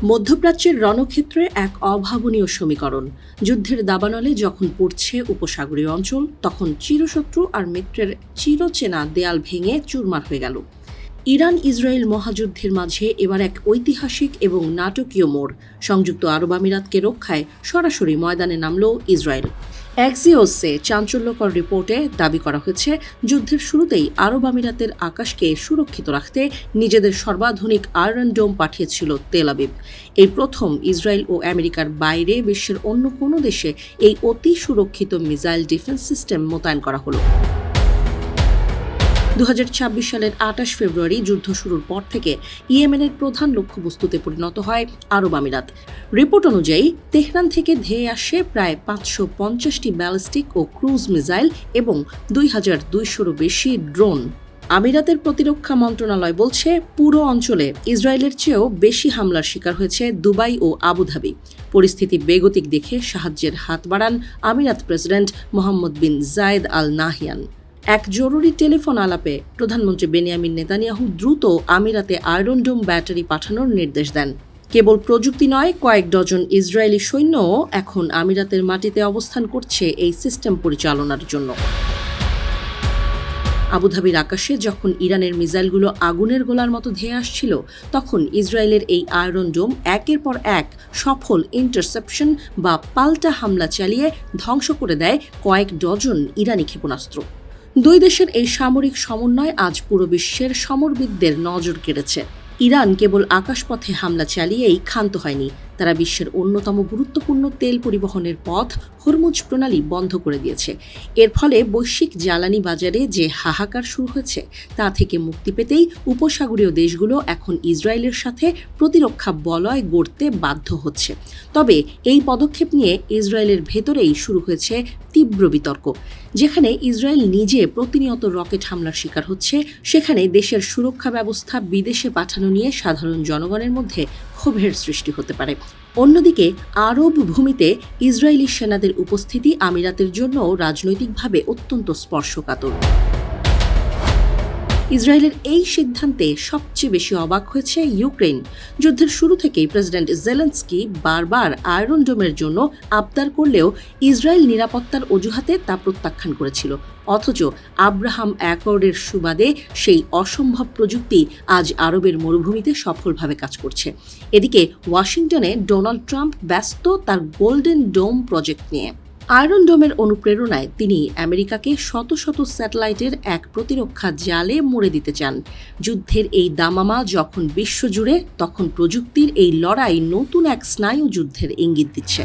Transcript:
মধ্যপ্রাচ্যের রণক্ষেত্রে এক অভাবনীয় সমীকরণ। যুদ্ধের দাবানলে যখন পড়ছে উপসাগরীয় অঞ্চল, তখন চিরশত্রু আর মিত্রের চিরচেনা দেয়াল ভেঙে চুরমার হয়ে গেল। ইরান ইসরায়েল মহাযুদ্ধের মাঝে এবার এক ঐতিহাসিক এবং নাটকীয় মোড়। সংযুক্ত আরব আমিরাতকে রক্ষায় সরাসরি ময়দানে নামল ইসরায়েল। অ্যাক্সিওসে চাঞ্চল্যকর রিপোর্টে দাবি করা হয়েছে, যুদ্ধের শুরুতেই আরব আমিরাতের আকাশকে সুরক্ষিত রাখতে নিজেদের সর্বাধুনিক আয়রন ডোম পাঠিয়েছিল তেল আবিব। এই প্রথম ইসরায়েল ও আমেরিকার বাইরে বিশ্বের অন্য কোনো দেশে এই অতি সুরক্ষিত মিসাইল ডিফেন্স সিস্টেম মোতায়েন করা হলো। 2026 সালের 28 ফেব্রুয়ারি যুদ্ধ শুরুর পর থেকে ইয়েমেনের প্রধান লক্ষ্যবস্তুতে পরিণত হয় আরব আমিরাত। রিপোর্ট অনুযায়ী তেহরান থেকে ধেয়ে আসে প্রায় 550টি ব্যালিস্টিক ও ক্রুজ মিসাইল এবং 2200-ও বেশি ড্রোন। আমিরাতের প্রতিরক্ষা মন্ত্রণালয় বলছে, পুরো অঞ্চলে ইসরায়েলের চেয়েও বেশি হামলার শিকার হয়েছে দুবাই ও আবুধাবি। পরিস্থিতি বেগতিক দেখে সাহায্যের হাত বাড়ান আমিরাত প্রেসিডেন্ট মোহাম্মদ বিন জায়েদ আল নাহিয়ান। এক জরুরি টেলিফোন আলাপে প্রধানমন্ত্রী বেনিয়ামিন নেতানিয়াহু দ্রুত আমিরাতে আয়রন ডোম ব্যাটারি পাঠানোর নির্দেশ দেন। কেবল প্রযুক্তি নয়, কয়েক ডজন ইসরায়েলি সৈন্যও এখন আমিরাতের মাটিতে অবস্থান করছে এই সিস্টেম পরিচালনার জন্য। আবুধাবির আকাশে যখন ইরানের মিসাইলগুলো আগুনের গোলার মতো ধেয়ে আসছিল, তখন ইসরায়েলের এই আয়রন ডোম একের পর এক সফল ইন্টারসেপশন বা পাল্টা হামলা চালিয়ে ধ্বংস করে দেয় কয়েক ডজন ইরানি ক্ষেপণাস্ত্র। দুই দেশের এই সামরিক সমন্বয় আজ পুরো বিশ্বের সমরবিদদের নজর কেড়েছে। ইরান কেবল আকাশপথে হামলা চালিয়েই ক্ষান্ত হয়নি, তারা বিশ্বের অন্যতম গুরুত্বপূর্ণ তেল পরিবহনের পথ হরমুজ প্রণালী বন্ধ করে দিয়েছে। এর ফলে বৈশ্বিক জ্বালানি বাজারে যে হাহাকার শুরু হয়েছে, তা থেকে মুক্তি পেতেই উপসাগরীয় দেশগুলো এখন ইসরায়েলের সাথে প্রতিরক্ষা বলয় গড়তে বাধ্য হচ্ছে। তবে এই পদক্ষেপ নিয়ে ইসরায়েলের ভেতরেই শুরু হয়েছে তীব্র বিতর্ক। যেখানে ইসরায়েল নিজে প্রতিনিয়ত রকেট হামলার শিকার হচ্ছে, সেখানে দেশের সুরক্ষা ব্যবস্থা বিদেশে পাঠানো নিয়ে সাধারণ জনগণের মধ্যে ক্ষোভের সৃষ্টি হতে পারে। অন্যদিকে আরব ভূমিতে ইসরায়েলি সেনাদের উপস্থিতি আমিরাতের জন্য রাজনৈতিকভাবে অত্যন্ত স্পর্শকাতর। ইসরায়েলের এই সিদ্ধান্তে সবচেয়ে বেশি অবাক হয়েছে ইউক্রেন। যুদ্ধের শুরু থেকেই প্রেসিডেন্ট জেলেনস্কি বারবার আয়রন ডোমের জন্য আবদার করলেও ইসরায়েল নিরাপত্তার অজুহাতে তা প্রত্যাখ্যান করেছিল। অথচ আব্রাহাম অ্যাকর্ডের সুবাদে সেই অসম্ভব প্রযুক্তি আজ আরবের মরুভূমিতে সফলভাবে কাজ করছে। এদিকে ওয়াশিংটনে ডোনাল্ড ট্রাম্প ব্যস্ত তার গোল্ডেন ডোম প্রজেক্ট নিয়ে। আয়রন ডোমের অনুপ্রেরণায় তিনি আমেরিকাকে শত শত স্যাটেলাইটের এক প্রতিরক্ষা জালে মুড়ে দিতে চান। যুদ্ধের এই দামামা যখন বিশ্বজুড়ে, তখন প্রযুক্তির এই লড়াই নতুন এক স্নায়ু যুদ্ধের ইঙ্গিত দিচ্ছে।